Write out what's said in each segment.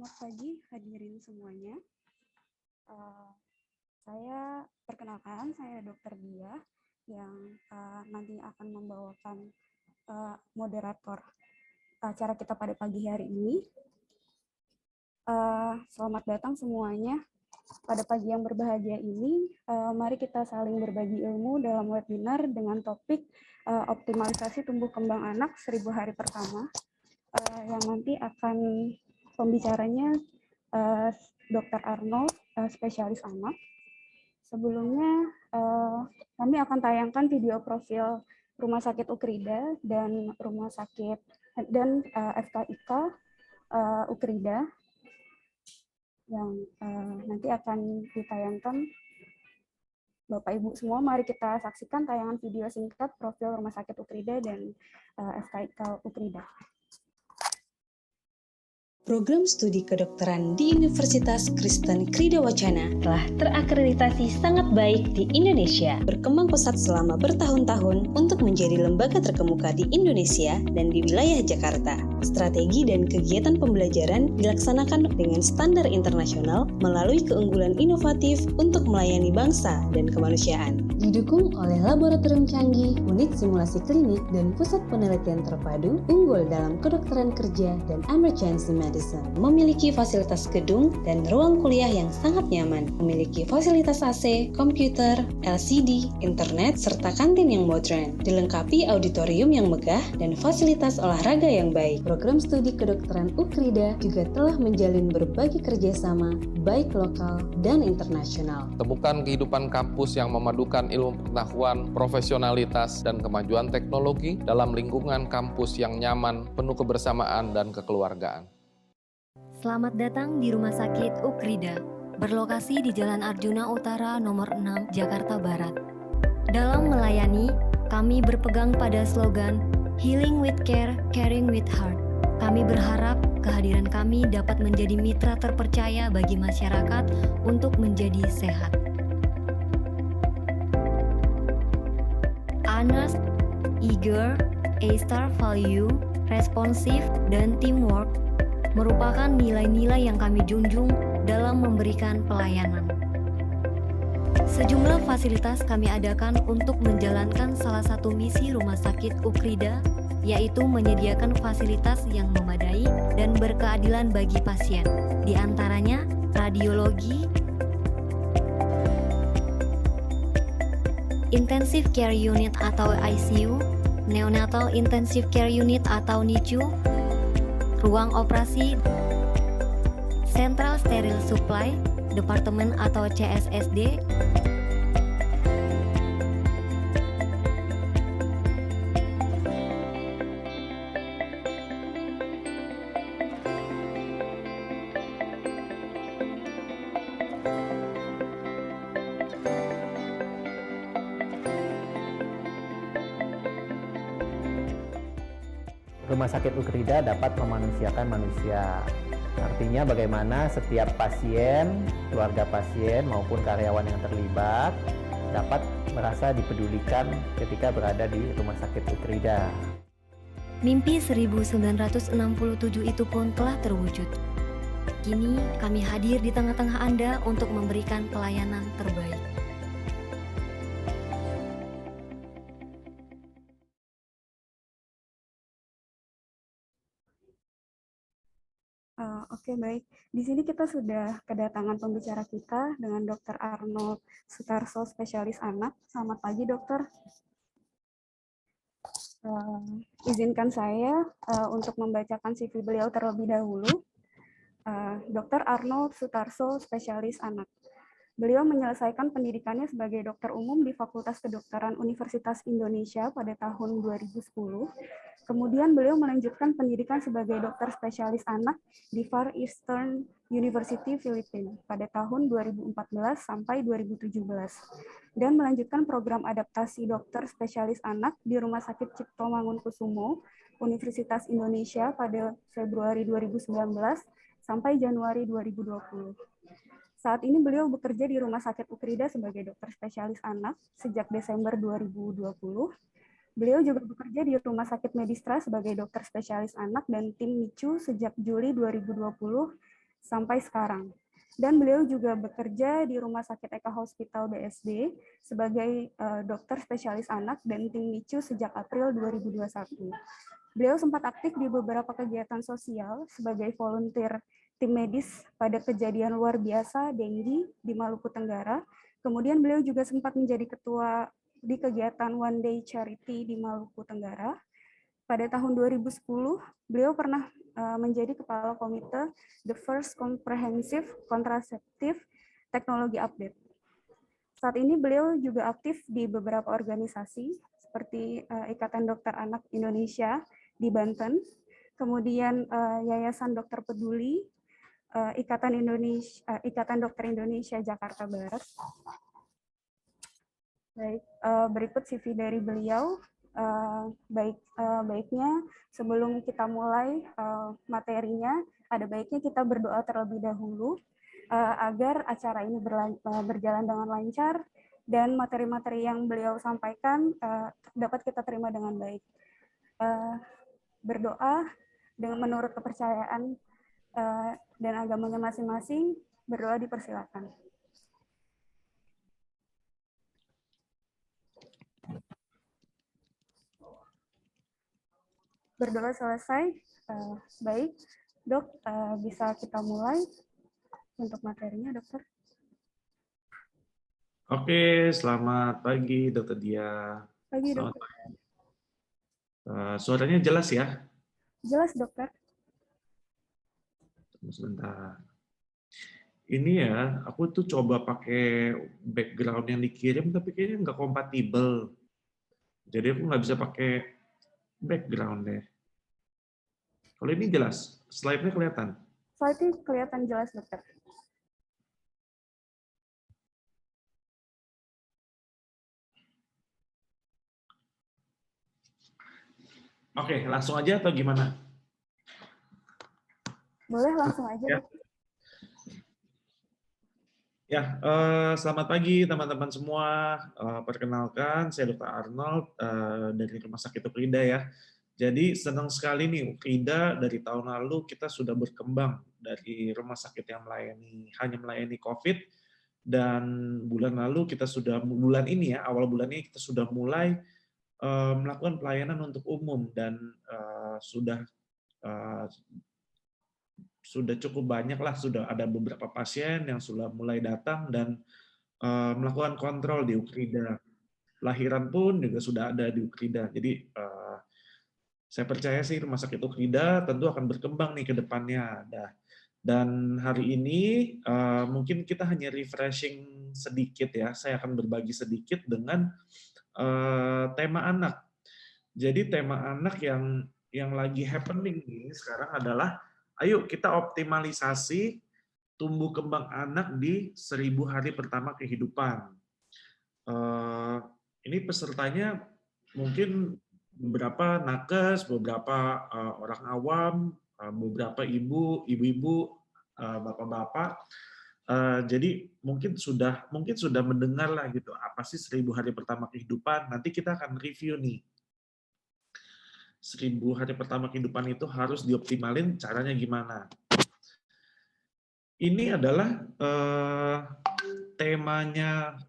Selamat pagi hadirin semuanya. Saya perkenalkan, saya Dr. Dia yang nanti akan membawakan moderator acara kita pada pagi hari ini. Selamat datang semuanya. Pada pagi yang berbahagia ini, mari kita saling berbagi ilmu dalam webinar dengan topik optimalisasi tumbuh kembang anak 1000 hari pertama, yang nanti akan pembicaranya Dr. Arnold, spesialis anak. Sebelumnya, kami akan tayangkan video profil Rumah Sakit Ukrida dan Rumah Sakit dan FKIK Ukrida yang nanti akan ditayangkan. Bapak Ibu semua, mari kita saksikan tayangan video singkat profil Rumah Sakit Ukrida dan FKIK Ukrida. Program studi kedokteran di Universitas Kristen Krida Wacana telah terakreditasi sangat baik di Indonesia, berkembang pesat selama bertahun-tahun untuk menjadi lembaga terkemuka di Indonesia dan di wilayah Jakarta. Strategi dan kegiatan pembelajaran dilaksanakan dengan standar internasional melalui keunggulan inovatif untuk melayani bangsa dan kemanusiaan. Didukung oleh laboratorium canggih, unit simulasi klinik, dan pusat penelitian terpadu, unggul dalam kedokteran kerja dan emergency medicine. Memiliki fasilitas gedung dan ruang kuliah yang sangat nyaman. Memiliki fasilitas AC, komputer, LCD, internet, serta kantin yang modern. Dilengkapi auditorium yang megah dan fasilitas olahraga yang baik. Program studi kedokteran Ukrida juga telah menjalin berbagai kerjasama, baik lokal dan internasional. Temukan kehidupan kampus yang memadukan ilmu pengetahuan, profesionalitas, dan kemajuan teknologi dalam lingkungan kampus yang nyaman, penuh kebersamaan dan kekeluargaan. Selamat datang di Rumah Sakit Ukrida, berlokasi di Jalan Arjuna Utara nomor 6, Jakarta Barat. Dalam melayani, kami berpegang pada slogan Healing with Care, Caring with Heart. Kami berharap kehadiran kami dapat menjadi mitra terpercaya bagi masyarakat untuk menjadi sehat. Honest, eager, A-star value, responsive, dan teamwork merupakan nilai-nilai yang kami junjung dalam memberikan pelayanan. Sejumlah fasilitas kami adakan untuk menjalankan salah satu misi Rumah Sakit Ukrida, yaitu menyediakan fasilitas yang memadai dan berkeadilan bagi pasien, di antaranya radiologi, Intensive Care Unit atau ICU, Neonatal Intensive Care Unit atau NICU, ruang operasi, Central Sterile Supply, Departemen atau CSSD, Rumah Sakit Ukrida dapat memanusiakan manusia. Artinya bagaimana setiap pasien, keluarga pasien maupun karyawan yang terlibat dapat merasa dipedulikan ketika berada di Rumah Sakit Ukrida. Mimpi 1967 itu pun telah terwujud. Kini kami hadir di tengah-tengah Anda untuk memberikan pelayanan terbaik. Oke, baik. Di sini kita sudah kedatangan pembicara kita dengan Dr. Arnold Sutarso, spesialis anak. Selamat pagi, dokter. Izinkan saya untuk membacakan CV beliau terlebih dahulu. Dr. Arnold Sutarso, spesialis anak. Beliau menyelesaikan pendidikannya sebagai dokter umum di Fakultas Kedokteran Universitas Indonesia pada tahun 2010. Kemudian beliau melanjutkan pendidikan sebagai dokter spesialis anak di Far Eastern University, Filipina pada tahun 2014 sampai 2017 dan melanjutkan program adaptasi dokter spesialis anak di Rumah Sakit Cipto Mangunkusumo, Universitas Indonesia pada Februari 2019 sampai Januari 2020. Saat ini beliau bekerja di Rumah Sakit Ukrida sebagai dokter spesialis anak sejak Desember 2020. Beliau juga bekerja di Rumah Sakit Medistra sebagai dokter spesialis anak dan tim NICU sejak Juli 2020 sampai sekarang. Dan beliau juga bekerja di Rumah Sakit Eka Hospital BSD sebagai dokter spesialis anak dan tim NICU sejak April 2021. Beliau sempat aktif di beberapa kegiatan sosial sebagai volunteer tim medis pada kejadian luar biasa dengue di Maluku Tenggara. Kemudian beliau juga sempat menjadi ketua di kegiatan One Day Charity di Maluku Tenggara. Pada tahun 2010, beliau pernah menjadi kepala komite The First Comprehensive Contraceptive Technology Update. Saat ini beliau juga aktif di beberapa organisasi seperti Ikatan Dokter Anak Indonesia di Banten, kemudian Yayasan Dokter Peduli, Ikatan Dokter Indonesia Jakarta Barat. Baik, berikut CV dari beliau. Baiknya sebelum kita mulai materinya, ada baiknya kita berdoa terlebih dahulu agar acara ini berjalan dengan lancar dan materi-materi yang beliau sampaikan dapat kita terima dengan baik. Berdoa dengan menurut kepercayaan dan agamanya masing-masing, berdoa dipersilakan. Berdoa selesai. Baik, Dok, bisa kita mulai untuk materinya, Dokter. Oke, selamat pagi, Dokter Dia. Pagi, Selamat Dokter. pagi. Suaranya jelas ya? Jelas, Dokter. Sebentar. Ini ya, aku tuh coba pakai background yang dikirim, tapi kayaknya nggak kompatibel. Jadi aku nggak bisa pakai background deh. Kalau ini jelas, slide-nya kelihatan. Slide-nya kelihatan jelas, Dokter. Oke, langsung aja atau gimana? Boleh langsung aja, Ya. Dok. Ya, selamat pagi teman-teman semua. Perkenalkan, saya Dr. Arnold dari Rumah Sakit Ukrida ya. Jadi senang sekali nih Ukrida dari tahun lalu kita sudah berkembang dari rumah sakit yang hanya melayani COVID, dan bulan ini ya, awal bulan ini kita sudah mulai melakukan pelayanan untuk umum, dan sudah cukup banyak lah, sudah ada beberapa pasien yang sudah mulai datang dan melakukan kontrol di Ukrida. Lahiran pun juga sudah ada di Ukrida. Jadi saya percaya sih Rumah Sakit Ukrida tentu akan berkembang nih ke depannya. Dan hari ini mungkin kita hanya refreshing sedikit ya. Saya akan berbagi sedikit dengan tema anak. Jadi tema anak yang lagi happening nih sekarang adalah, ayo kita optimalisasi tumbuh kembang anak di 1000 hari pertama kehidupan. Ini pesertanya mungkin beberapa nakes, beberapa orang awam, beberapa ibu-ibu, bapak-bapak. Jadi mungkin sudah mendengar lah gitu, apa sih 1000 hari pertama kehidupan. Nanti kita akan review nih. 1000 hari pertama kehidupan itu harus dioptimalin, caranya gimana. Ini adalah temanya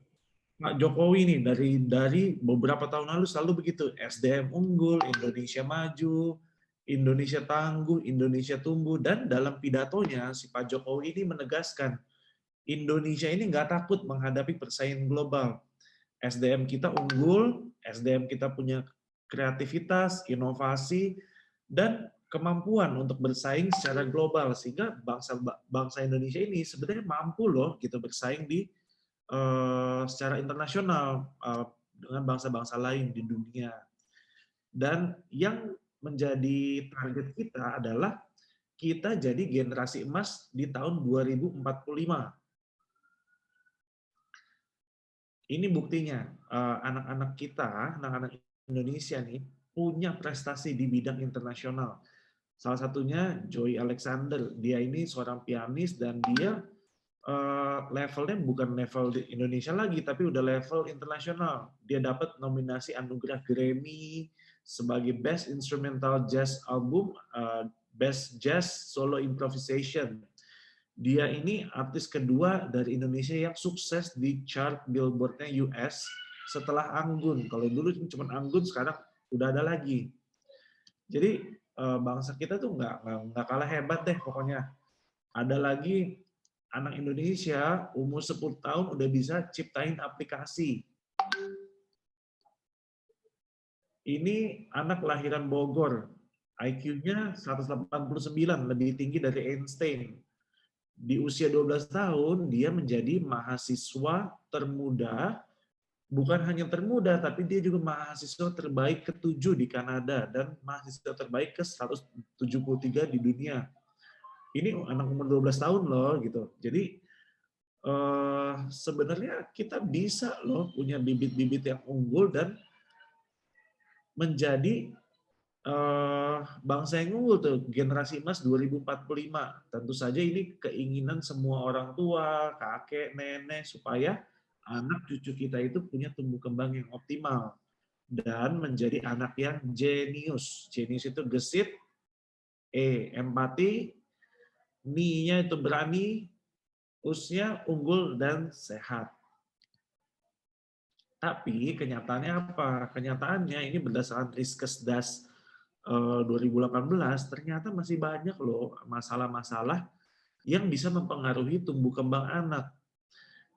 Pak Jokowi nih dari beberapa tahun lalu selalu begitu, SDM unggul, Indonesia maju, Indonesia tangguh, Indonesia tumbuh, dan dalam pidatonya si Pak Jokowi ini menegaskan Indonesia ini nggak takut menghadapi persaingan global. SDM kita unggul, SDM kita punya kreativitas, inovasi, dan kemampuan untuk bersaing secara global, sehingga bangsa Indonesia ini sebenarnya mampu loh gitu bersaing secara internasional dengan bangsa-bangsa lain di dunia. Dan yang menjadi target kita adalah kita jadi generasi emas di tahun 2045. Ini buktinya, anak-anak kita, anak-anak Indonesia nih punya prestasi di bidang internasional. Salah satunya Joy Alexander, dia ini seorang pianis dan dia levelnya bukan level di Indonesia lagi, tapi udah level internasional. Dia dapat nominasi anugerah Grammy sebagai Best Instrumental Jazz Album, Best Jazz Solo Improvisation. Dia ini artis kedua dari Indonesia yang sukses di chart Billboard-nya US setelah Anggun. Kalau dulu cuma Anggun, sekarang udah ada lagi. Jadi bangsa kita tuh nggak kalah hebat deh pokoknya. Ada lagi anak Indonesia umur 10 tahun udah bisa ciptain aplikasi. Ini anak kelahiran Bogor, IQ-nya 189, lebih tinggi dari Einstein. Di usia 12 tahun, dia menjadi mahasiswa termuda, bukan hanya termuda, tapi dia juga mahasiswa terbaik ke-7 di Kanada, dan mahasiswa terbaik ke-173 di dunia. Ini anak umur 12 tahun loh, gitu. Jadi, sebenarnya kita bisa loh punya bibit-bibit yang unggul dan menjadi bangsa yang unggul tuh, generasi emas 2045. Tentu saja ini keinginan semua orang tua, kakek, nenek, supaya anak cucu kita itu punya tumbuh kembang yang optimal dan menjadi anak yang jenius. Jenius itu gesit, empati, ni-nya itu berani, usnya unggul dan sehat. Tapi kenyataannya apa? Kenyataannya ini berdasarkan Riskesdas 2018, ternyata masih banyak loh masalah-masalah yang bisa mempengaruhi tumbuh kembang anak.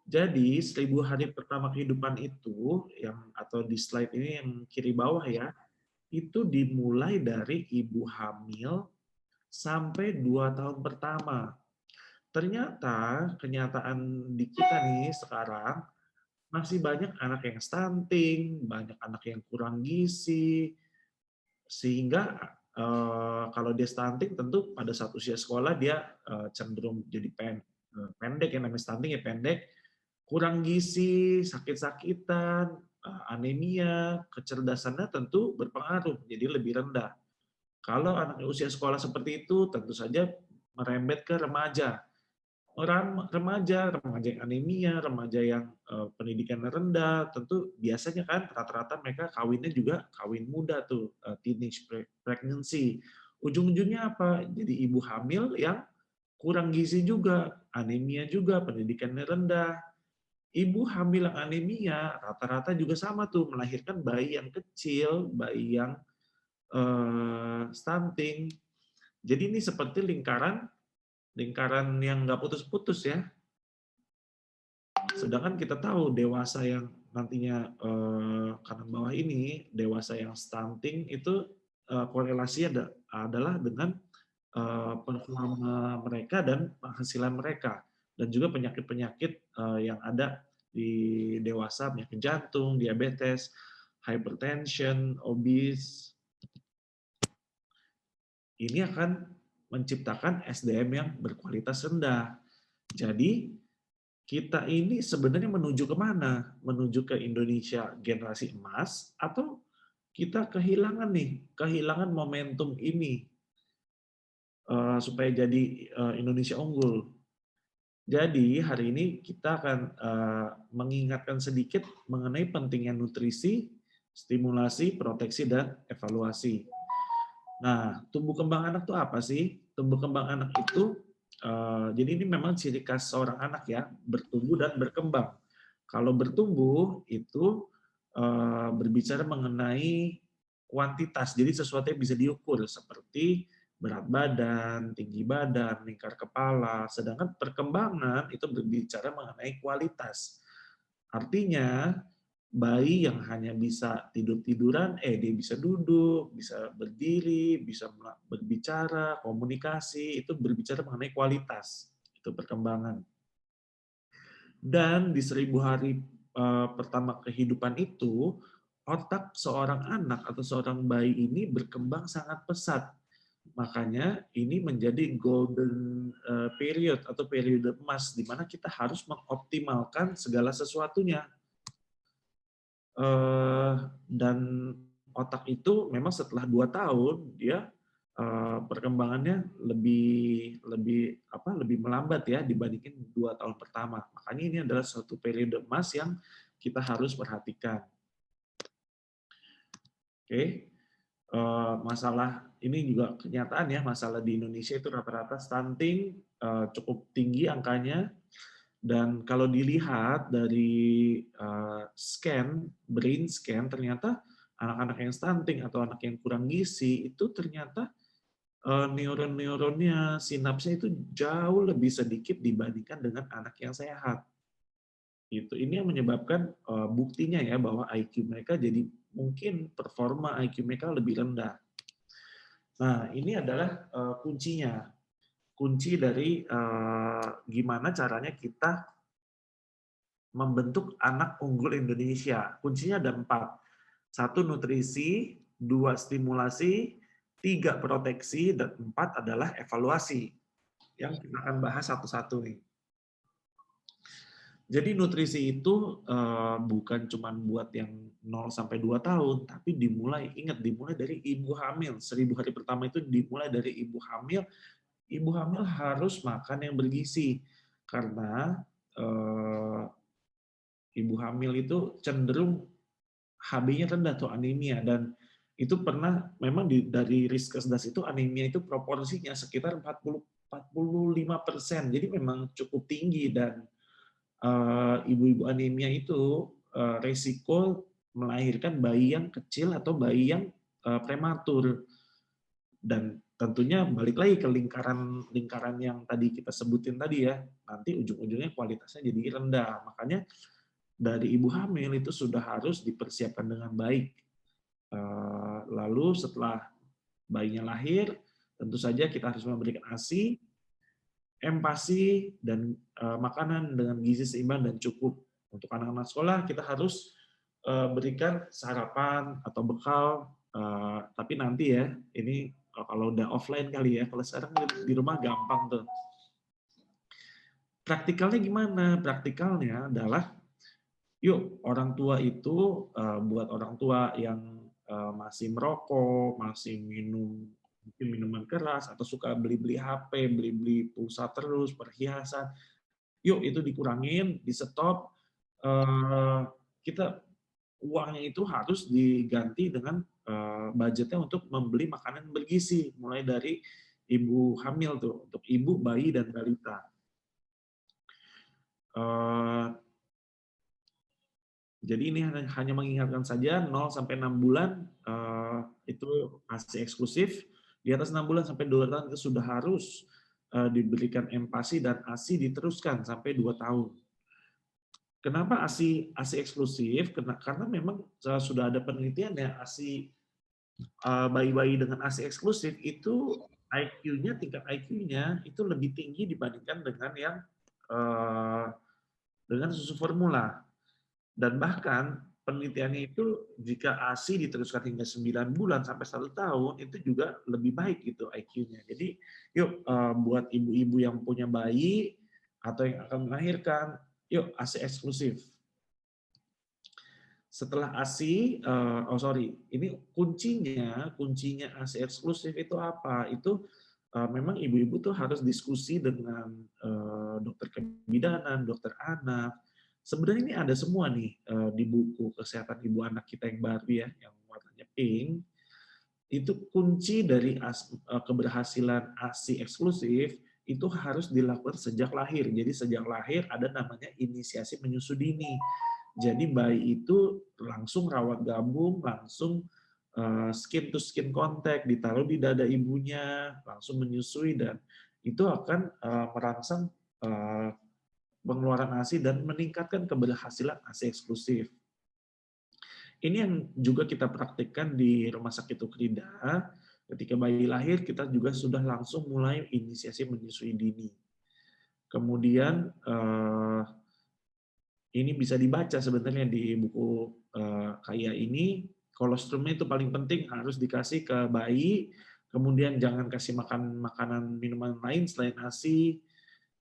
Jadi 1000 hari pertama kehidupan itu, atau di slide ini yang kiri bawah ya, itu dimulai dari ibu hamil sampai 2 tahun pertama. Ternyata kenyataan di kita nih sekarang, masih banyak anak yang stunting, banyak anak yang kurang gizi, sehingga kalau dia stunting tentu pada saat usia sekolah dia cenderung jadi pendek, yang namanya stunting ya pendek, kurang gizi, sakit-sakitan, anemia, kecerdasannya tentu berpengaruh, jadi lebih rendah. Kalau anak usia sekolah seperti itu tentu saja merembet ke remaja. Remaja yang anemia, remaja yang pendidikannya rendah, tentu biasanya kan rata-rata mereka kawinnya juga kawin muda tuh, teenage pregnancy. Ujung-ujungnya apa? Jadi ibu hamil yang kurang gizi juga, anemia juga, pendidikannya rendah. Ibu hamil yang anemia rata-rata juga sama tuh, melahirkan bayi yang kecil, bayi yang stunting. Jadi ini seperti lingkaran yang nggak putus-putus ya. Sedangkan kita tahu dewasa yang nantinya kanan bawah ini, dewasa yang stunting itu korelasinya adalah dengan performa mereka dan penghasilan mereka, dan juga penyakit-penyakit yang ada di dewasa, penyakit jantung, diabetes, hypertension, obes. Ini akan menciptakan SDM yang berkualitas rendah. Jadi kita ini sebenarnya menuju kemana? Menuju ke Indonesia generasi emas, atau kita kehilangan momentum ini supaya jadi Indonesia unggul. Jadi hari ini kita akan mengingatkan sedikit mengenai pentingnya nutrisi, stimulasi, proteksi, dan evaluasi. Nah, tumbuh kembang anak itu apa sih? Tumbuh kembang anak itu, jadi ini memang ciri khas seorang anak ya, bertumbuh dan berkembang. Kalau bertumbuh itu berbicara mengenai kuantitas, jadi sesuatu yang bisa diukur seperti berat badan, tinggi badan, lingkar kepala. Sedangkan perkembangan itu berbicara mengenai kualitas. Artinya bayi yang hanya bisa tidur-tiduran, dia bisa duduk, bisa berdiri, bisa berbicara, komunikasi, itu berbicara mengenai kualitas, itu perkembangan. Dan di 1000 hari pertama kehidupan itu, otak seorang anak atau seorang bayi ini berkembang sangat pesat. Makanya ini menjadi golden period atau periode emas, di mana kita harus mengoptimalkan segala sesuatunya. Dan otak itu memang setelah 2 tahun dia perkembangannya lebih melambat ya dibandingin 2 tahun pertama. Makanya ini adalah suatu periode emas yang kita harus perhatikan. Oke. Masalah ini juga kenyataan ya, masalah di Indonesia itu rata-rata stunting cukup tinggi angkanya. Dan kalau dilihat dari brain scan, ternyata anak-anak yang stunting atau anak yang kurang gizi itu ternyata neuron-neuronnya, sinapsnya itu jauh lebih sedikit dibandingkan dengan anak yang sehat. Ini yang menyebabkan buktinya ya bahwa IQ mereka jadi mungkin performa IQ mereka lebih rendah. Nah, ini adalah kuncinya. Kunci dari gimana caranya kita membentuk anak unggul Indonesia. Kuncinya ada 4. 1 nutrisi, 2 stimulasi, 3 proteksi, dan 4 adalah evaluasi. Yang kita akan bahas satu-satu nih. Jadi nutrisi itu bukan cuma buat yang 0-2 tahun, tapi dimulai dari ibu hamil. 1000 hari pertama itu dimulai dari ibu hamil. Ibu hamil harus makan yang bergizi, karena ibu hamil itu cenderung HB-nya rendah tuh, anemia, dan itu pernah memang dari Riskesdas itu anemia itu proporsinya sekitar 45%. Jadi memang cukup tinggi, dan ibu-ibu anemia itu resiko melahirkan bayi yang kecil atau bayi yang prematur. Dan tentunya balik lagi ke lingkaran yang tadi kita sebutin tadi ya, nanti ujung-ujungnya kualitasnya jadi rendah. Makanya dari ibu hamil itu sudah harus dipersiapkan dengan baik. Lalu setelah bayinya lahir, tentu saja kita harus memberikan ASI, empasi, dan makanan dengan gizi seimbang dan cukup. Untuk anak-anak sekolah kita harus berikan sarapan atau bekal, tapi nanti ya, ini kalau udah offline kali ya, kalau sekarang di rumah gampang tuh. Praktikalnya gimana? Praktikalnya adalah, yuk orang tua itu, buat orang tua yang masih merokok, masih minum mungkin minuman keras, atau suka beli-beli HP, beli-beli pulsa terus, perhiasan, yuk itu dikurangin, di stop. Kita uangnya itu harus diganti dengan budgetnya untuk membeli makanan bergizi, mulai dari ibu hamil tuh, untuk ibu, bayi, dan balita. Jadi ini hanya mengingatkan saja, 0-6 bulan itu ASI eksklusif, di atas 6 bulan sampai 2 tahun itu sudah harus diberikan empasi dan ASI diteruskan sampai 2 tahun. Kenapa ASI eksklusif? Karena memang sudah ada penelitian ya, ASI bayi-bayi dengan ASI eksklusif itu IQ-nya, tingkat IQ-nya itu lebih tinggi dibandingkan dengan yang dengan susu formula. Dan bahkan penelitiannya itu jika ASI diteruskan hingga 9 bulan sampai 1 tahun itu juga lebih baik gitu IQ-nya. Jadi yuk buat ibu-ibu yang punya bayi atau yang akan melahirkan, yuk ASI eksklusif. Setelah ASI, ini kuncinya ASI eksklusif itu apa? Itu memang ibu-ibu tuh harus diskusi dengan dokter kebidanan, dokter anak. Sebenarnya ini ada semua nih di buku Kesehatan Ibu Anak kita yang baru ya, yang warnanya pink. Itu kunci dari keberhasilan ASI eksklusif itu harus dilakukan sejak lahir. Jadi sejak lahir ada namanya inisiasi menyusu dini. Jadi bayi itu langsung rawat gabung, langsung skin to skin contact, ditaruh di dada ibunya, langsung menyusui, dan itu akan merangsang pengeluaran ASI dan meningkatkan keberhasilan ASI eksklusif. Ini yang juga kita praktikkan di Rumah Sakit Ukrida. Ketika bayi lahir, kita juga sudah langsung mulai inisiasi menyusui dini. Kemudian ini bisa dibaca sebenarnya di buku kayak ini. Kolostrumnya itu paling penting, harus dikasih ke bayi. Kemudian jangan kasih makan makanan minuman lain selain ASI.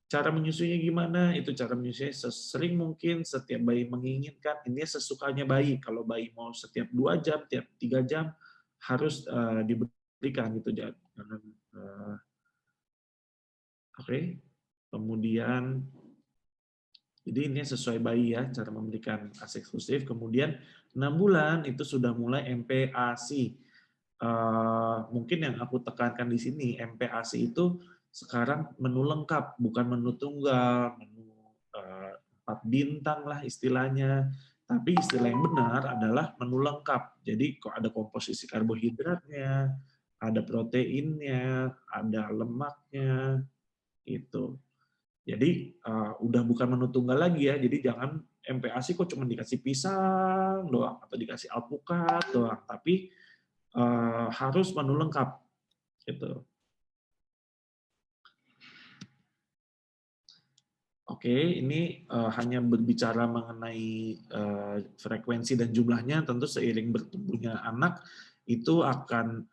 Cara menyusuinya gimana? Itu cara menyusui sesering mungkin, setiap bayi menginginkan. Ini sesukanya bayi. Kalau bayi mau setiap 2 jam, tiap 3 jam, harus diberikan gitu. Oke. Kemudian jadi ini sesuai bayi ya, cara memberikan ASI eksklusif. Kemudian 6 bulan itu sudah mulai MPASI. Mungkin yang aku tekankan di sini, MPASI itu sekarang menu lengkap, bukan menu tunggal, menu 4 bintang lah istilahnya. Tapi istilah yang benar adalah menu lengkap. Jadi kok ada komposisi karbohidratnya, ada proteinnya, ada lemaknya, gitu. Jadi udah bukan menu tunggal lagi ya. Jadi jangan MPASI kok cuma dikasih pisang doang atau dikasih alpukat doang, tapi harus menu lengkap gitu. Oke, ini hanya berbicara mengenai frekuensi dan jumlahnya. Tentu seiring bertumbuhnya anak itu akan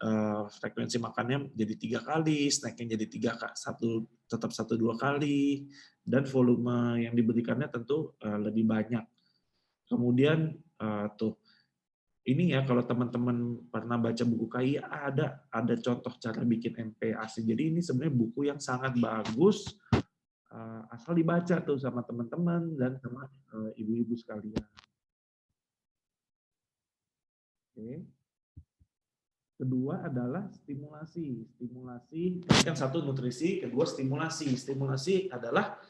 frekuensi makannya jadi 3 kali, snacknya jadi 1-2 kali, dan volume yang diberikannya tentu lebih banyak. Kemudian tuh ini ya, kalau teman-teman pernah baca buku KAI ada contoh cara bikin MPASI. Jadi ini sebenarnya buku yang sangat bagus. Asal dibaca tuh sama teman-teman dan sama ibu-ibu sekalian. Oke. Kedua adalah stimulasi. Stimulasi kan satu nutrisi, kedua stimulasi. Stimulasi adalah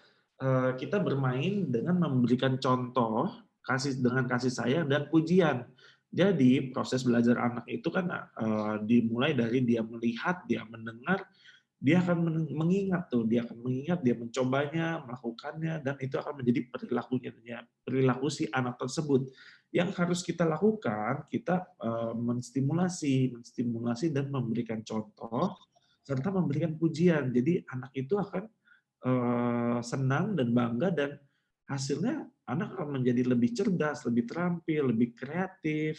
kita bermain dengan memberikan contoh dengan kasih sayang dan pujian. Jadi proses belajar anak itu kan dimulai dari dia melihat, dia mendengar, dia akan mengingat tuh, dia mencobanya, melakukannya, dan itu akan menjadi perilaku si anak tersebut. Yang harus kita lakukan, kita menstimulasi dan memberikan contoh, serta memberikan pujian. Jadi anak itu akan senang dan bangga, dan hasilnya anak akan menjadi lebih cerdas, lebih terampil, lebih kreatif.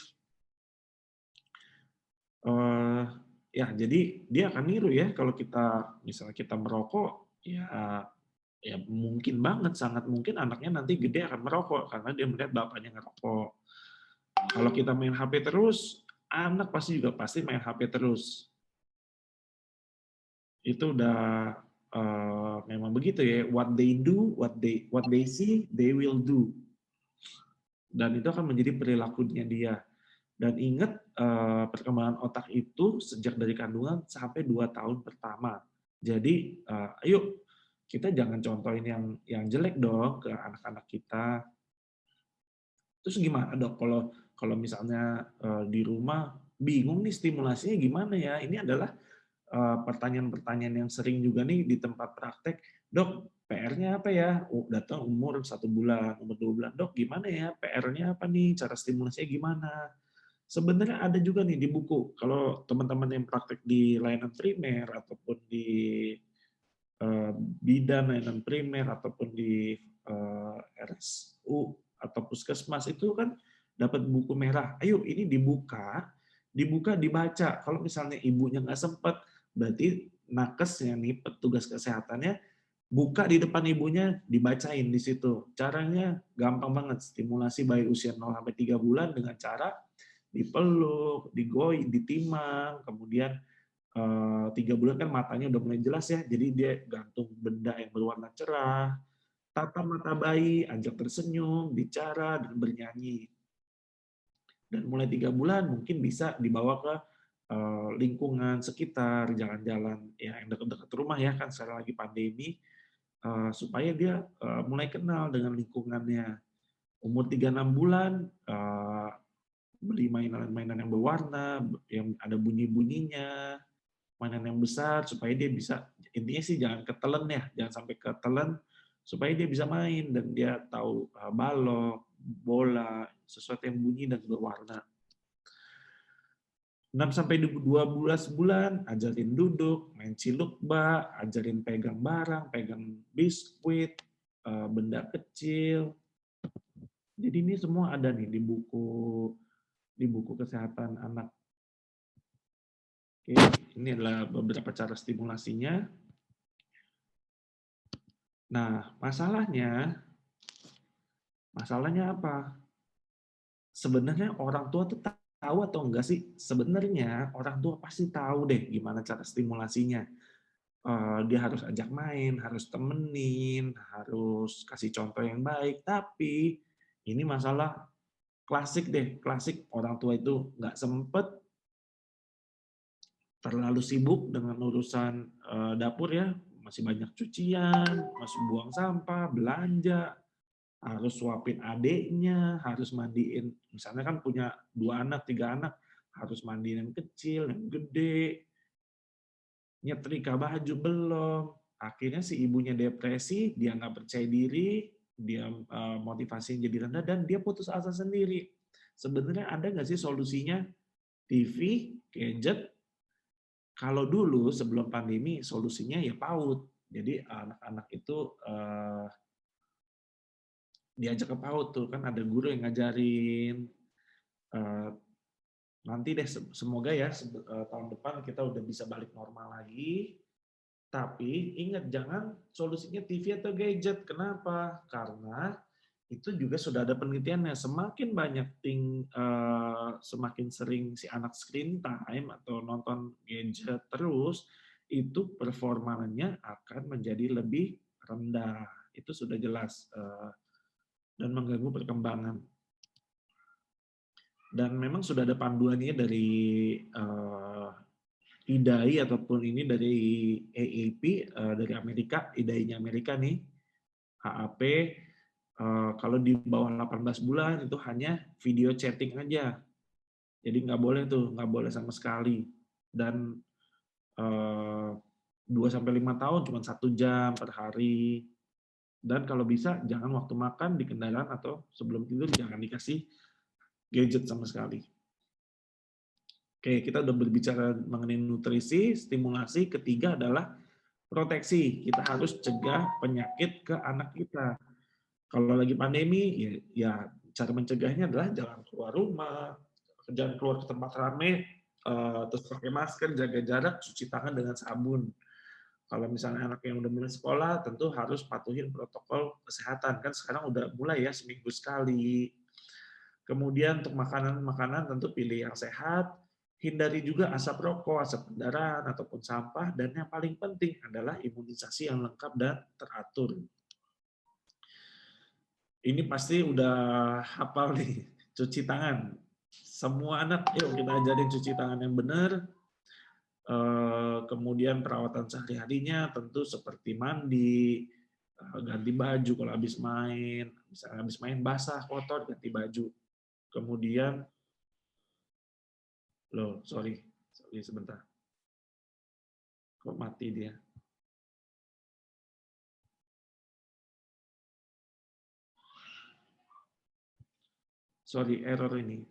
Ya, jadi dia akan niru ya, kalau misalnya kita merokok, ya mungkin banget, sangat mungkin anaknya nanti gede akan merokok karena dia melihat bapaknya ngerokok. Kalau kita main HP terus, anak pasti main HP terus. Itu udah memang begitu ya. What they do, what they see, they will do. Dan itu akan menjadi perilakunya dia. Dan ingat, perkembangan otak itu sejak dari kandungan sampai 2 tahun pertama. Jadi, ayo kita jangan contohin yang jelek dong ke anak-anak kita. Terus gimana dok kalau misalnya di rumah bingung nih stimulasinya gimana ya? Ini adalah pertanyaan-pertanyaan yang sering juga nih di tempat praktek. Dok, PR-nya apa ya? Datang umur 1 bulan, umur 2 bulan. Dok, gimana ya? PR-nya apa nih? Cara stimulasinya gimana? Sebenarnya ada juga nih di buku. Kalau teman-teman yang praktek di layanan primer ataupun di bidan layanan primer ataupun di RSU atau puskesmas itu kan dapat buku merah. Ayo ini dibuka, dibaca. Kalau misalnya ibunya nggak sempat, berarti nakesnya nih, petugas kesehatannya buka di depan ibunya, dibacain di situ. Caranya gampang banget, stimulasi bayi usia 0-3 bulan dengan cara dipeluk, ditimang, kemudian 3 bulan kan matanya udah mulai jelas ya, jadi dia gantung benda yang berwarna cerah, tatap mata bayi, ajak tersenyum, bicara, dan bernyanyi. Dan mulai 3 bulan mungkin bisa dibawa ke lingkungan sekitar, jalan-jalan ya yang dekat-dekat rumah ya, kan sekarang lagi pandemi, supaya dia mulai kenal dengan lingkungannya. Umur 3-6 bulan, beli mainan-mainan yang berwarna, yang ada bunyi-bunyinya, mainan yang besar, supaya dia bisa, intinya sih jangan ketelen ya, jangan sampai ketelen, supaya dia bisa main, dan dia tahu balok, bola, sesuatu yang bunyi dan berwarna. 6-12 bulan, ajarin duduk, main cilukba, ajarin pegang barang, pegang biskuit, benda kecil. Jadi ini semua ada nih di buku kesehatan anak. Oke, ini adalah beberapa cara stimulasinya. Nah, masalahnya apa? Sebenarnya orang tua tuh tahu atau enggak sih? Sebenarnya orang tua pasti tahu deh gimana cara stimulasinya. Dia harus ajak main, harus temenin, harus kasih contoh yang baik. Tapi ini masalah klasik deh, klasik orang tua itu nggak sempet, terlalu sibuk dengan urusan dapur ya, masih banyak cucian, masih buang sampah, belanja, harus suapin adiknya, harus mandiin. Misalnya kan punya 2 anak, 3 anak, harus mandiin yang kecil, yang gede, nyetrika baju belum. Akhirnya si ibunya depresi, dia nggak percaya diri, dia motivasinya jadi rendah, dan dia putus asa sendiri. Sebenarnya ada nggak sih solusinya? TV, gadget. Kalau dulu sebelum pandemi solusinya ya PAUD. Jadi anak-anak itu diajak ke PAUD tuh, kan ada guru yang ngajarin. Nanti deh semoga ya tahun depan kita udah bisa balik normal lagi. Tapi ingat, jangan solusinya TV atau gadget. Kenapa? Karena itu juga sudah ada penelitiannya. Semakin banyak semakin sering si anak screen time atau nonton gadget terus, itu performanya akan menjadi lebih rendah. Itu sudah jelas, dan mengganggu perkembangan. Dan memang sudah ada panduannya dari IDAI ataupun ini dari AAP dari Amerika, IDAI-nya Amerika nih, HAP. Kalau di bawah 18 bulan itu hanya video chatting aja. Jadi nggak boleh tuh, nggak boleh sama sekali. Dan 2-5 tahun cuma 1 jam per hari. Dan kalau bisa jangan waktu makan di kendaraan atau sebelum tidur jangan dikasih gadget sama sekali. Oke, kita udah berbicara mengenai nutrisi, stimulasi. Ketiga adalah proteksi. Kita harus cegah penyakit ke anak kita. Kalau lagi pandemi, ya cara mencegahnya adalah jangan keluar rumah, jangan keluar ke tempat ramai, terus pakai masker, jaga jarak, cuci tangan dengan sabun. Kalau misalnya anak yang udah mulai sekolah, tentu harus patuhin protokol kesehatan. Kan sekarang udah mulai ya, seminggu sekali. Kemudian untuk makanan-makanan tentu pilih yang sehat, hindari juga asap rokok, asap kendaraan, ataupun sampah, dan yang paling penting adalah imunisasi yang lengkap dan teratur. Ini pasti udah hafal nih, cuci tangan. Semua anak, yuk kita ajarin cuci tangan yang benar. Kemudian perawatan sehari-harinya tentu seperti mandi, ganti baju kalau habis main, misalnya habis main basah, kotor, ganti baju. Kemudian, sorry sebentar. Kok mati dia? Sorry, error ini.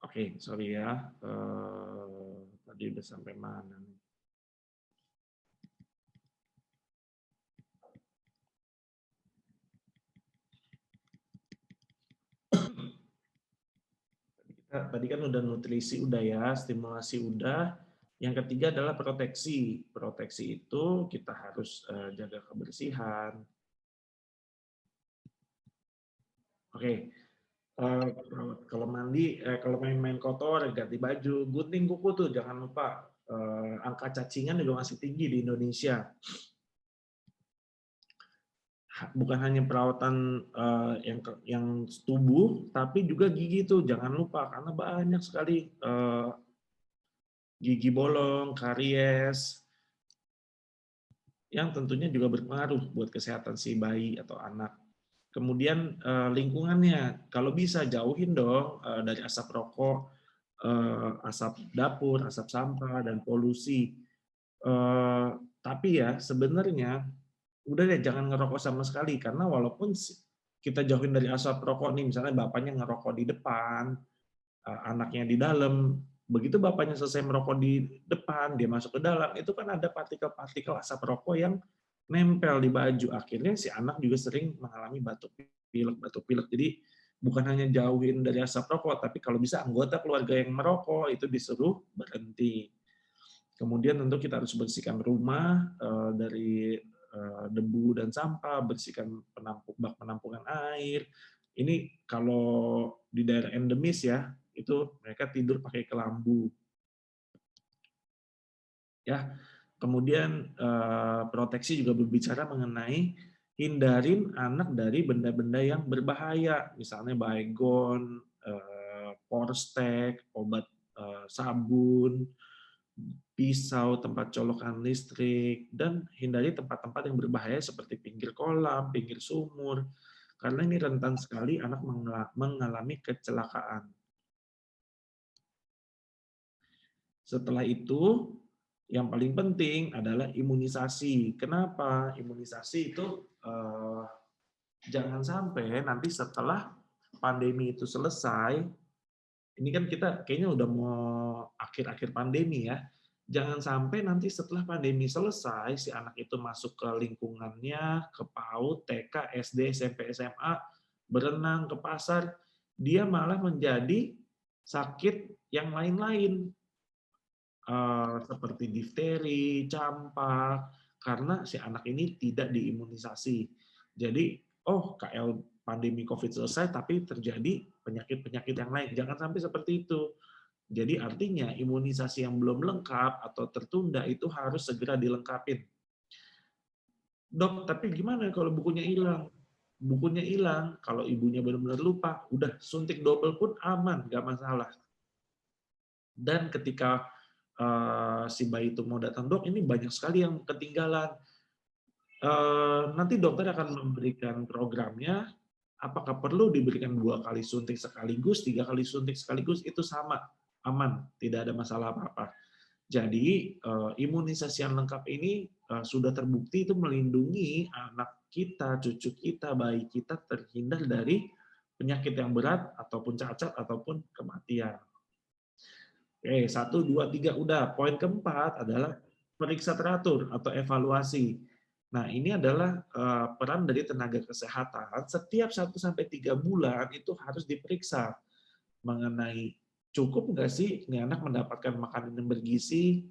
Oke, sorry ya. Tadi udah sampai mana nih? Tadi kan udah nutrisi udah ya, stimulasi udah. Yang ketiga adalah proteksi. Proteksi itu kita harus jaga kebersihan. Oke. Kalau mandi, kalau main-main kotor, ganti baju, gunting kuku tuh jangan lupa. Angka cacingan juga masih tinggi di Indonesia. Bukan hanya perawatan yang tubuh, tapi juga gigi tuh jangan lupa karena banyak sekali gigi bolong, karies, yang tentunya juga berpengaruh buat kesehatan si bayi atau anak. Kemudian lingkungannya, kalau bisa jauhin dong dari asap rokok, asap dapur, asap sampah, dan polusi. Tapi ya sebenarnya udah deh jangan ngerokok sama sekali, karena walaupun kita jauhin dari asap rokok nih, misalnya bapaknya ngerokok di depan, anaknya di dalam, begitu bapaknya selesai merokok di depan, dia masuk ke dalam, itu kan ada partikel-partikel asap rokok yang nempel di baju, akhirnya si anak juga sering mengalami batuk pilek. Jadi bukan hanya jauhin dari asap rokok, tapi kalau bisa anggota keluarga yang merokok itu disuruh berhenti. Kemudian tentu kita harus bersihkan rumah dari debu dan sampah, bersihkan bak penampungan air. Ini kalau di daerah endemis ya, itu mereka tidur pakai kelambu. Ya, kemudian proteksi juga berbicara mengenai hindarin anak dari benda-benda yang berbahaya, misalnya baygon, porstek, obat sabun, pisau, tempat colokan listrik, dan hindari tempat-tempat yang berbahaya seperti pinggir kolam, pinggir sumur, karena ini rentan sekali anak mengalami kecelakaan. Setelah itu, yang paling penting adalah imunisasi. Kenapa? Imunisasi itu jangan sampai nanti setelah pandemi itu selesai, ini kan kita kayaknya udah mau akhir-akhir pandemi ya, jangan sampai nanti setelah pandemi selesai, si anak itu masuk ke lingkungannya, ke PAUD, TK, SD, SMP, SMA, berenang, ke pasar, dia malah menjadi sakit yang lain-lain, seperti difteri, campak, karena si anak ini tidak diimunisasi. Jadi, KL pandemi COVID selesai, tapi terjadi penyakit-penyakit yang lain. Jangan sampai seperti itu. Jadi artinya imunisasi yang belum lengkap atau tertunda itu harus segera dilengkapin. Dok, tapi gimana kalau bukunya hilang? Bukunya hilang, kalau ibunya benar-benar lupa, udah suntik double pun aman, nggak masalah. Dan ketika si bayi itu mau datang, dok, ini banyak sekali yang ketinggalan. Nanti dokter akan memberikan programnya, apakah perlu diberikan 2 kali suntik sekaligus, 3 kali suntik sekaligus, itu sama, aman, tidak ada masalah apa-apa. Jadi imunisasi yang lengkap ini sudah terbukti itu melindungi anak kita, cucu kita, bayi kita terhindar dari penyakit yang berat, ataupun cacat, ataupun kematian. Oke, 1, 2, 3, udah. Poin keempat adalah periksa teratur atau evaluasi. Nah, ini adalah peran dari tenaga kesehatan. Setiap 1-3 bulan itu harus diperiksa mengenai cukup nggak sih ini anak mendapatkan makanan yang bergizi.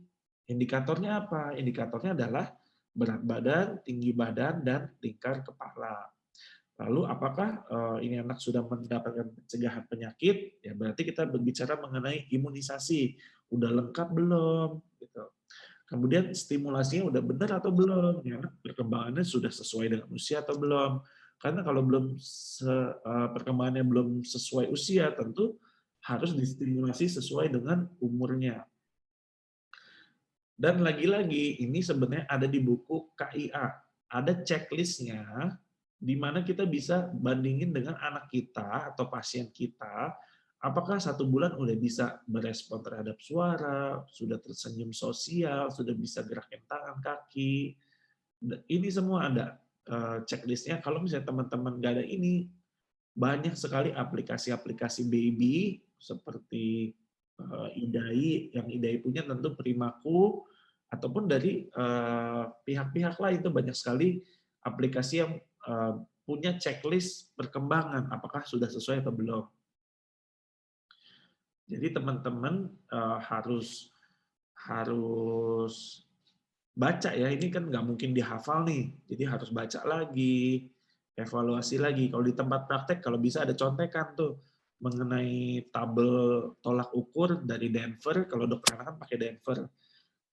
Indikatornya apa? Indikatornya adalah berat badan, tinggi badan, dan lingkar kepala. Lalu apakah ini anak sudah mendapatkan pencegahan penyakit? Ya berarti kita berbicara mengenai imunisasi. Udah lengkap belum? Gitu. Kemudian stimulasinya udah benar atau belum? Ya, perkembangannya sudah sesuai dengan usia atau belum? Karena kalau belum perkembangannya belum sesuai usia, tentu harus distimulasi sesuai dengan umurnya. Dan lagi-lagi ini sebenarnya ada di buku KIA. Ada checklistnya di mana kita bisa bandingin dengan anak kita atau pasien kita, apakah 1 bulan udah bisa berespon terhadap suara, sudah tersenyum sosial, sudah bisa gerakin tangan, kaki. Ini semua ada checklistnya. Kalau misalnya teman-teman nggak ada ini, banyak sekali aplikasi-aplikasi baby seperti IDAI, yang IDAI punya tentu Primaku, ataupun dari pihak-pihak lain, itu banyak sekali aplikasi yang punya checklist perkembangan, apakah sudah sesuai atau belum. Jadi teman-teman harus baca ya, ini kan nggak mungkin dihafal nih, jadi harus baca lagi, evaluasi lagi. Kalau di tempat praktek, kalau bisa ada contekan tuh mengenai tabel tolak ukur dari Denver, kalau dokter anak kan pakai Denver.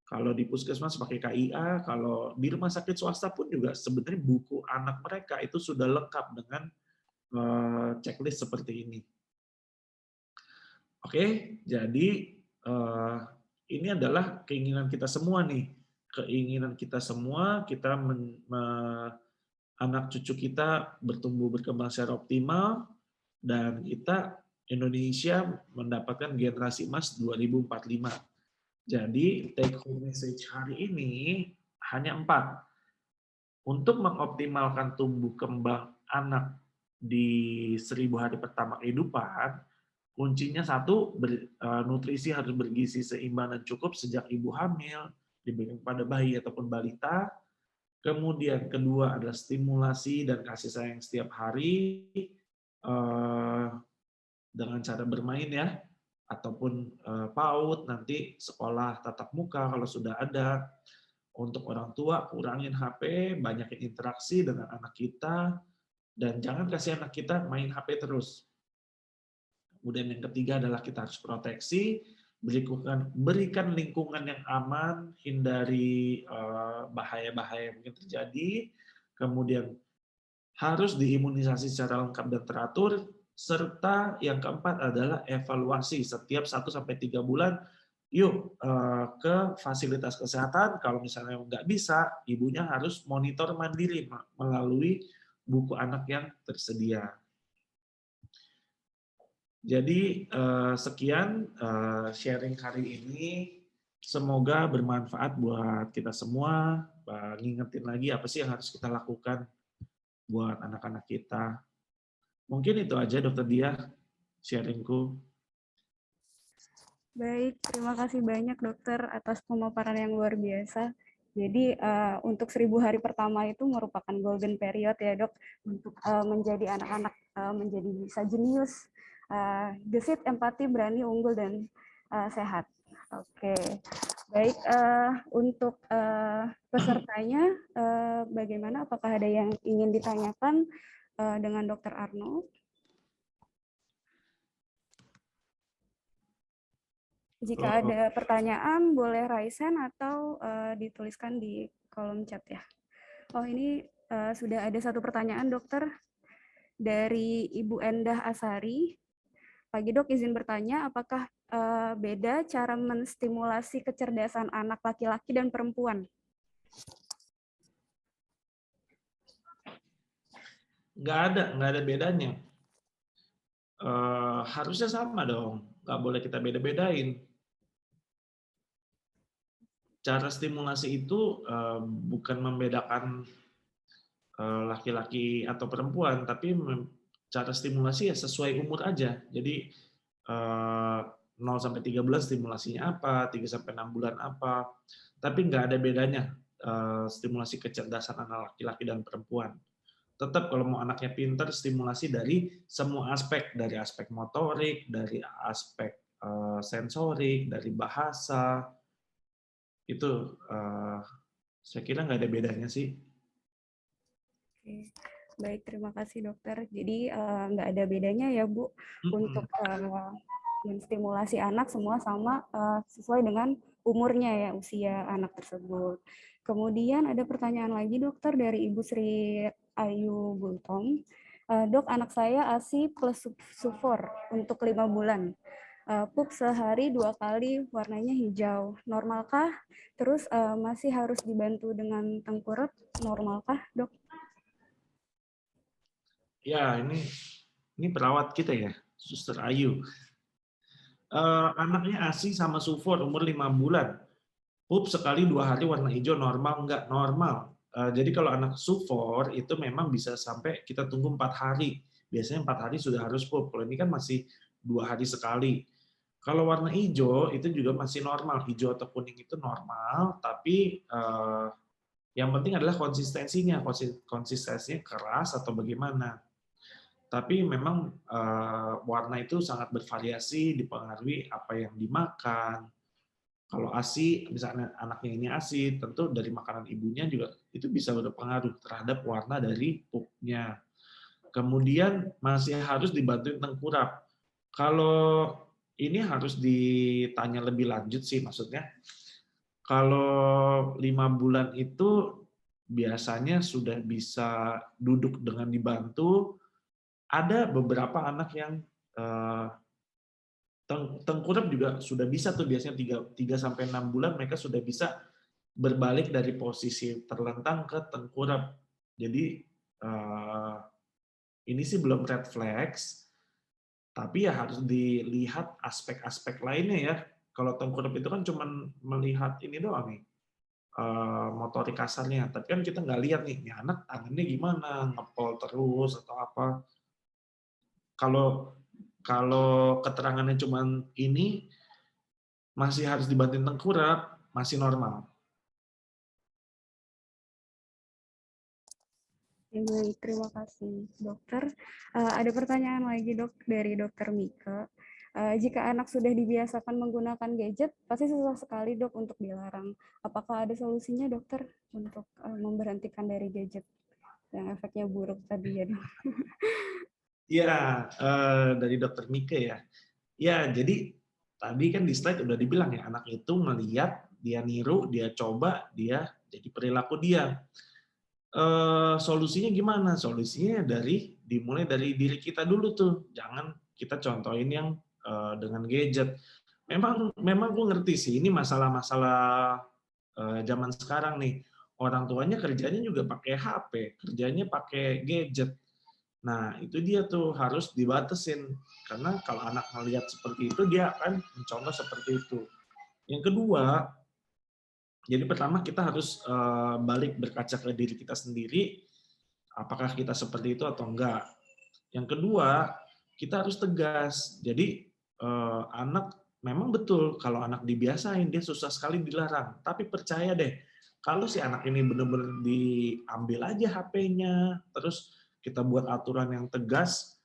Kalau di puskesmas pakai KIA, kalau di rumah sakit swasta pun juga sebenarnya buku anak mereka itu sudah lengkap dengan checklist seperti ini. Oke, jadi ini adalah keinginan kita semua nih. Keinginan kita semua, kita anak cucu kita bertumbuh berkembang secara optimal, dan kita Indonesia mendapatkan generasi emas 2045. Jadi take home message hari ini hanya 4. Untuk mengoptimalkan tumbuh kembang anak di 1000 hari pertama kehidupan, kuncinya 1, nutrisi harus bergizi seimbang dan cukup sejak ibu hamil, diberikan kepada bayi ataupun balita. Kemudian kedua adalah stimulasi dan kasih sayang setiap hari dengan cara bermain ya, ataupun PAUD, nanti sekolah tatap muka kalau sudah ada. Untuk orang tua, kurangin HP, banyakin interaksi dengan anak kita, dan jangan kasih anak kita main HP terus. Kemudian yang ketiga adalah kita harus proteksi, berikan lingkungan yang aman, hindari bahaya-bahaya yang mungkin terjadi, kemudian harus diimunisasi secara lengkap dan teratur, serta yang keempat adalah evaluasi setiap 1-3 bulan. Yuk ke fasilitas kesehatan, kalau misalnya nggak bisa, ibunya harus monitor mandiri melalui buku anak yang tersedia. Jadi sekian sharing hari ini, semoga bermanfaat buat kita semua, ngingetin lagi apa sih yang harus kita lakukan buat anak-anak kita. Mungkin itu aja Dokter Dia, sharingku. Baik, terima kasih banyak dokter atas pemaparan yang luar biasa. Jadi untuk 1000 hari pertama itu merupakan golden period ya dok, untuk menjadi anak-anak menjadi bisa jenius, gesit, empati, berani, unggul, dan sehat. Oke, baik, untuk pesertanya bagaimana, apakah ada yang ingin ditanyakan dengan Dr. Arnold? Jika ada pertanyaan, boleh raise hand atau dituliskan di kolom chat ya. Oh, ini sudah ada satu pertanyaan, dokter, dari Ibu Endah Asari. Pagi dok, izin bertanya, apakah beda cara menstimulasi kecerdasan anak laki-laki dan perempuan? Nggak ada bedanya. Harusnya sama dong, nggak boleh kita beda-bedain. Cara stimulasi itu bukan membedakan laki-laki atau perempuan, tapi cara stimulasi ya sesuai umur aja. Jadi 0-3 bulan stimulasinya apa, 3-6 bulan apa, tapi nggak ada bedanya stimulasi kecerdasan anak laki-laki dan perempuan. Tetap kalau mau anaknya pintar, stimulasi dari semua aspek, dari aspek motorik, dari aspek sensorik, dari bahasa, itu saya kira nggak ada bedanya sih. Oke. Baik, terima kasih dokter. Jadi nggak ada bedanya ya Bu, untuk menstimulasi anak semua sama sesuai dengan umurnya ya, usia anak tersebut. Kemudian ada pertanyaan lagi dokter dari Ibu Sri Ayu Gultom. Dok, anak saya ASI plus sufor untuk 5 bulan. Pup sehari 2 kali, warnanya hijau. Normalkah? Terus masih harus dibantu dengan tengkurap, normalkah dok? Ya, ini perawat kita ya, Suster Ayu. Anaknya ASI sama sufor umur 5 bulan. Pup sekali 2 hari warna hijau, normal nggak? Normal. Jadi kalau anak sufor itu memang bisa sampai kita tunggu 4 hari. Biasanya 4 hari sudah harus pup. Kalau ini kan masih 2 hari sekali. Kalau warna hijau itu juga masih normal. Hijau atau kuning itu normal, tapi yang penting adalah konsistensinya. Konsistensinya keras atau bagaimana. Tapi memang warna itu sangat bervariasi, dipengaruhi apa yang dimakan. Kalau ASI, misalnya anaknya ini ASI, tentu dari makanan ibunya juga itu bisa berpengaruh terhadap warna dari pupnya. Kemudian masih harus dibantu tengkurap. Kalau ini harus ditanya lebih lanjut sih, maksudnya. Kalau 5 bulan itu biasanya sudah bisa duduk dengan dibantu. Ada beberapa anak yang tengkurap juga sudah bisa tuh, biasanya 3-6 bulan mereka sudah bisa berbalik dari posisi terlentang ke tengkurap. Jadi ini sih belum red flags, tapi ya harus dilihat aspek-aspek lainnya ya. Kalau tengkurap itu kan cuma melihat ini doang nih, motorik kasarnya, tapi kan kita nggak lihat nih anak tangannya gimana, ngepol terus atau apa. Kalau keterangannya cuma ini, masih harus dibantu tengkurap, masih normal. Baik, terima kasih dokter. Ada pertanyaan lagi dok dari dokter Mika. Jika anak sudah dibiasakan menggunakan gadget, pasti susah sekali dok untuk dilarang. Apakah ada solusinya dokter untuk memberhentikan dari gadget yang efeknya buruk tadi ya dok? Ya, dari Dokter Mika ya. Ya, jadi tadi kan di slide udah dibilang ya, anak itu melihat, dia niru, dia coba, dia jadi perilaku dia. Solusinya gimana? Solusinya dimulai dari diri kita dulu tuh. Jangan kita contohin yang dengan gadget. Memang gue ngerti sih, ini masalah-masalah zaman sekarang nih. Orang tuanya kerjanya juga pakai HP, kerjanya pakai gadget. Nah, itu dia tuh harus dibatasin. Karena kalau anak melihat seperti itu, dia akan mencontoh seperti itu. Yang kedua, jadi pertama kita harus balik berkaca ke diri kita sendiri, apakah kita seperti itu atau enggak. Yang kedua, kita harus tegas. Jadi anak memang betul kalau anak dibiasain dia susah sekali dilarang. Tapi percaya deh, kalau si anak ini benar-benar diambil aja HP-nya, terus kita buat aturan yang tegas.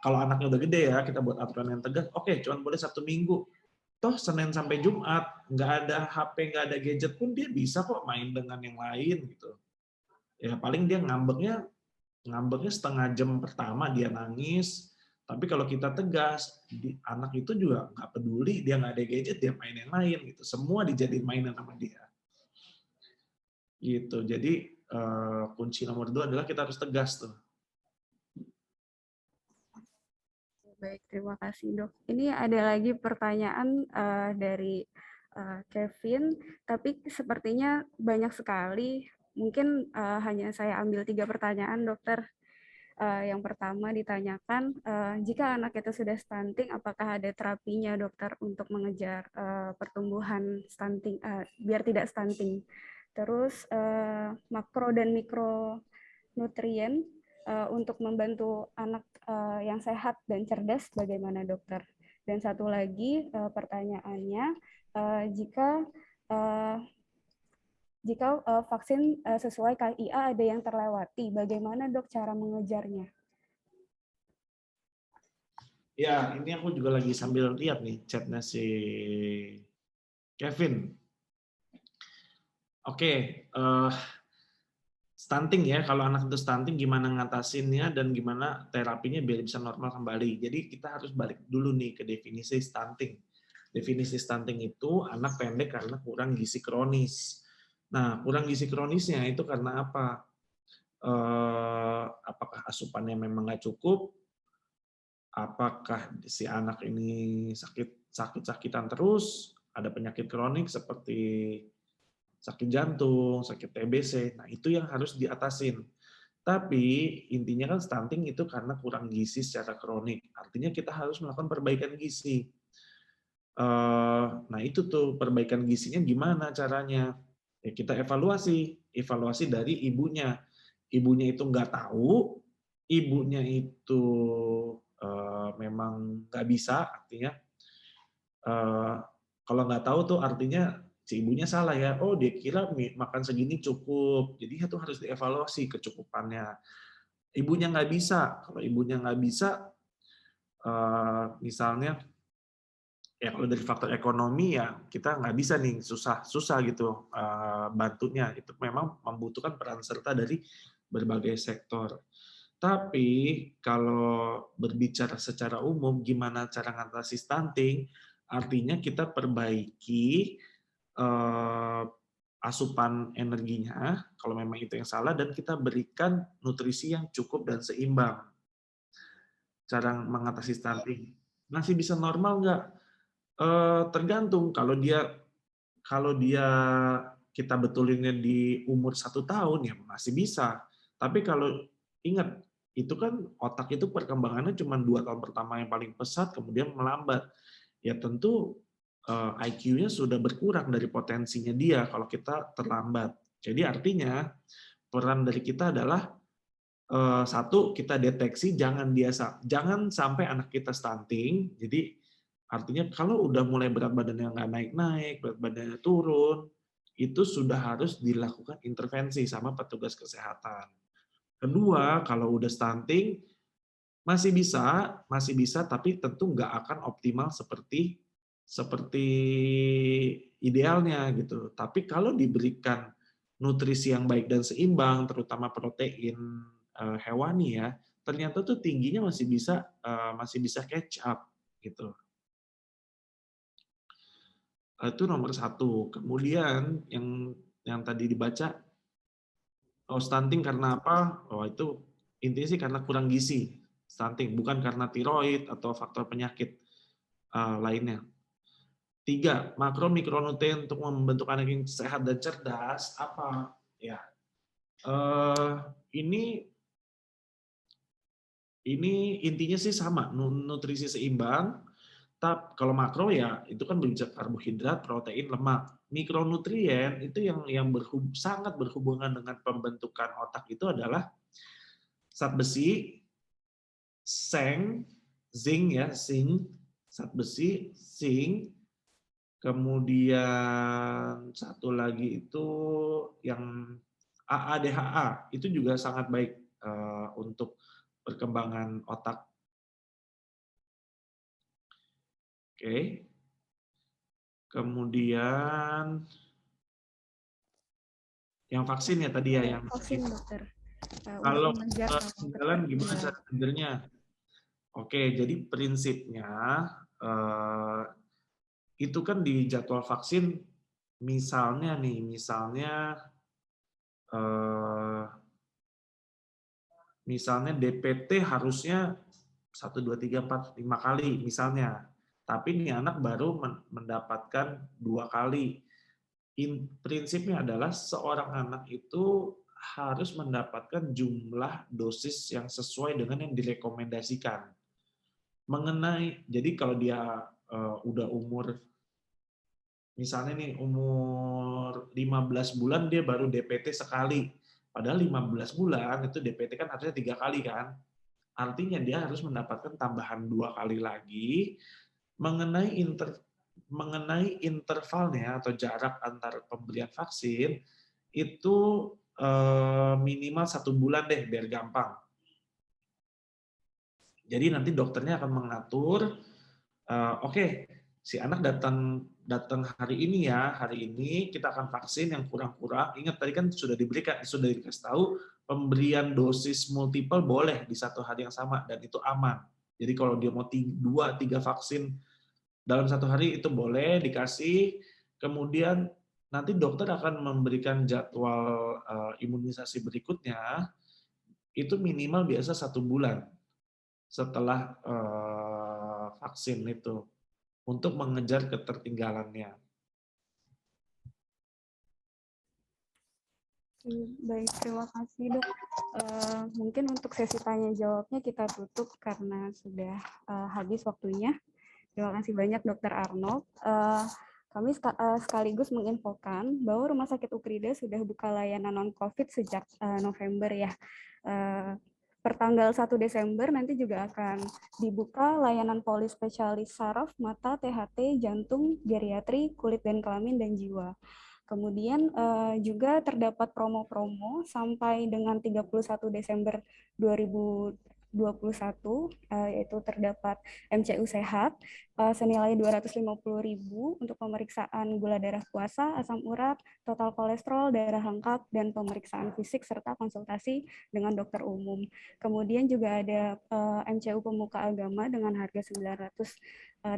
Kalau anaknya udah gede ya, kita buat aturan yang tegas. Oke, cuma boleh Sabtu Minggu. Toh Senin sampai Jumat nggak ada HP, nggak ada gadget pun dia bisa kok main dengan yang lain gitu. Ya paling dia ngambeknya setengah jam pertama dia nangis. Tapi kalau kita tegas, anak itu juga nggak peduli, dia nggak ada gadget, dia main yang lain gitu. Semua dijadiin mainan sama dia. Gitu. Jadi kunci nomor 2 adalah kita harus tegas tuh. Baik, terima kasih dok. Ini ada lagi pertanyaan dari Kevin, tapi sepertinya banyak sekali. Mungkin hanya saya ambil 3 pertanyaan, dokter. Yang pertama ditanyakan, jika anak itu sudah stunting, apakah ada terapinya dokter untuk mengejar pertumbuhan stunting, biar tidak stunting? Terus makro dan mikro nutrien untuk membantu anak yang sehat dan cerdas, bagaimana dokter? Dan satu lagi pertanyaannya, jika vaksin sesuai KIA ada yang terlewati, bagaimana dok cara mengejarnya? Ya, ini aku juga lagi sambil lihat nih chatnya si Kevin. Oke, stunting ya, kalau anak itu stunting gimana ngatasinnya dan gimana terapinya biar bisa normal kembali. Jadi kita harus balik dulu nih ke definisi stunting. Definisi stunting itu anak pendek karena kurang gizi kronis. Nah, kurang gizi kronisnya itu karena apa? Apakah asupannya memang nggak cukup? Apakah si anak ini sakit-sakitan terus? Ada penyakit kronik seperti sakit jantung, sakit TBC. Nah, itu yang harus diatasin. Tapi intinya kan stunting itu karena kurang gizi secara kronik. Artinya kita harus melakukan perbaikan gizi. Nah, itu tuh perbaikan gizinya gimana caranya? Ya, kita evaluasi dari ibunya. Ibunya itu nggak tahu, ibunya itu memang nggak bisa, artinya kalau nggak tahu tuh artinya si ibunya salah ya. Oh, dia kira makan segini cukup. Jadi itu harus dievaluasi kecukupannya. Ibunya nggak bisa. Kalau ibunya nggak bisa, misalnya ya kalau dari faktor ekonomi ya kita nggak bisa nih, susah gitu bantunya. Itu memang membutuhkan peran serta dari berbagai sektor. Tapi kalau berbicara secara umum gimana cara ngatasi stunting, artinya kita perbaiki asupan energinya, kalau memang itu yang salah, dan kita berikan nutrisi yang cukup dan seimbang. Cara mengatasi stunting. Masih bisa normal nggak? Tergantung. Kalau dia kita betulinnya di umur 1 tahun, ya masih bisa. Tapi kalau ingat, itu kan otak itu perkembangannya cuma 2 tahun pertama yang paling pesat, kemudian melambat. Ya tentu IQ-nya sudah berkurang dari potensinya dia kalau kita terlambat. Jadi artinya peran dari kita adalah satu, kita deteksi jangan sampai anak kita stunting. Jadi artinya kalau udah mulai berat badannya nggak naik-naik, berat badannya turun, itu sudah harus dilakukan intervensi sama petugas kesehatan. Kedua, kalau udah stunting masih bisa, tapi tentu nggak akan optimal seperti idealnya gitu. Tapi kalau diberikan nutrisi yang baik dan seimbang, terutama protein hewani ya, ternyata tuh tingginya masih bisa catch up gitu. Itu nomor satu. Kemudian yang tadi dibaca, stunting karena apa? Itu intinya sih karena kurang gizi, stunting, bukan karena tiroid atau faktor penyakit lainnya. 3, makro mikronutrien untuk membentuk anak yang sehat dan cerdas apa? Ya, ini intinya sih sama, nutrisi seimbang. Kalau makro ya itu kan berbicara karbohidrat, protein, lemak. Mikronutrien itu yang sangat berhubungan dengan pembentukan otak itu adalah zat besi, seng, zinc ya, zat besi, zinc. Kemudian satu lagi itu yang AADHA, itu juga sangat baik untuk perkembangan otak. Oke. Kemudian yang vaksin ya tadi ya, yang vaksin dokter. kalau jalan gimana cara ngejarnya? Oke, jadi prinsipnya itu kan di jadwal vaksin misalnya DPT harusnya 1, 2, 3, 4, 5 kali misalnya. Tapi ini anak baru mendapatkan 2 kali. Prinsipnya adalah seorang anak itu harus mendapatkan jumlah dosis yang sesuai dengan yang direkomendasikan. Jadi kalau dia udah misalnya nih umur 15 bulan dia baru DPT sekali. Padahal 15 bulan itu DPT kan harusnya 3 kali kan. Artinya dia harus mendapatkan tambahan 2 kali lagi mengenai intervalnya atau jarak antar pemberian vaksin itu minimal 1 bulan deh biar gampang. Jadi nanti dokternya akan mengatur, oke, si anak datang hari ini ya, hari ini kita akan vaksin yang kurang-kurang. Ingat tadi kan sudah dikasih tahu pemberian dosis multiple boleh di satu hari yang sama dan itu aman. Jadi kalau dia mau 2-3 vaksin dalam satu hari itu boleh dikasih. Kemudian nanti dokter akan memberikan jadwal imunisasi berikutnya itu minimal biasa 1 bulan setelah vaksin itu untuk mengejar ketertinggalannya. Baik, terima kasih dok. Mungkin untuk sesi tanya jawabnya kita tutup karena sudah habis waktunya. Terima kasih banyak Dr. Arnold. Kami sekaligus menginfokan bahwa Rumah Sakit Ukrida sudah buka layanan non-COVID sejak November ya. Pertanggal 1 Desember nanti juga akan dibuka layanan polispesialis saraf, mata, THT, jantung, geriatri, kulit dan kelamin, dan jiwa. Kemudian juga terdapat promo-promo sampai dengan 31 Desember 2021, yaitu terdapat MCU Sehat senilai 250.000 untuk pemeriksaan gula darah puasa, asam urat, total kolesterol, darah lengkap, dan pemeriksaan fisik serta konsultasi dengan dokter umum. Kemudian juga ada MCU Pemuka Agama dengan harga 980.000,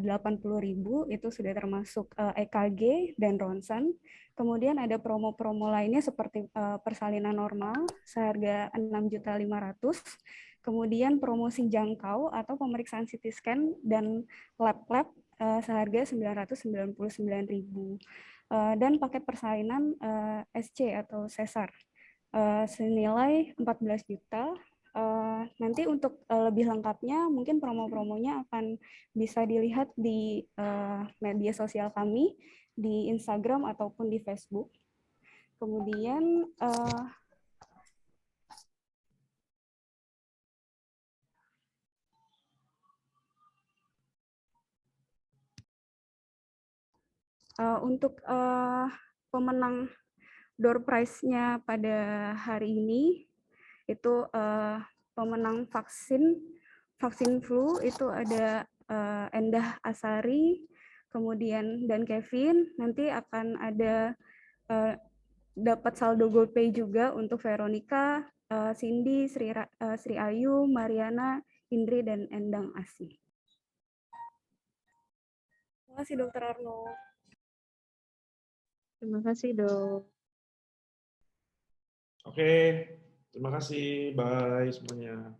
itu sudah termasuk EKG dan ronsen. Kemudian ada promo-promo lainnya seperti persalinan normal seharga 6.500.000. Kemudian promosi jangkau atau pemeriksaan CT scan dan lab-lab seharga 999.000. Dan paket persalinan SC atau sesar senilai 14 juta. Nanti untuk lebih lengkapnya mungkin promo-promonya akan bisa dilihat di media sosial kami di Instagram ataupun di Facebook. Kemudian untuk pemenang door prize-nya pada hari ini itu pemenang vaksin flu itu ada Endah Asari, kemudian dan Kevin. Nanti akan ada dapat saldo GoPay juga untuk Veronica, Cindy, Sri Ayu, Mariana, Indri, dan Endang Asih. Terima kasih Dr. Arno. Terima kasih, Dok. Oke, terima kasih. Bye semuanya.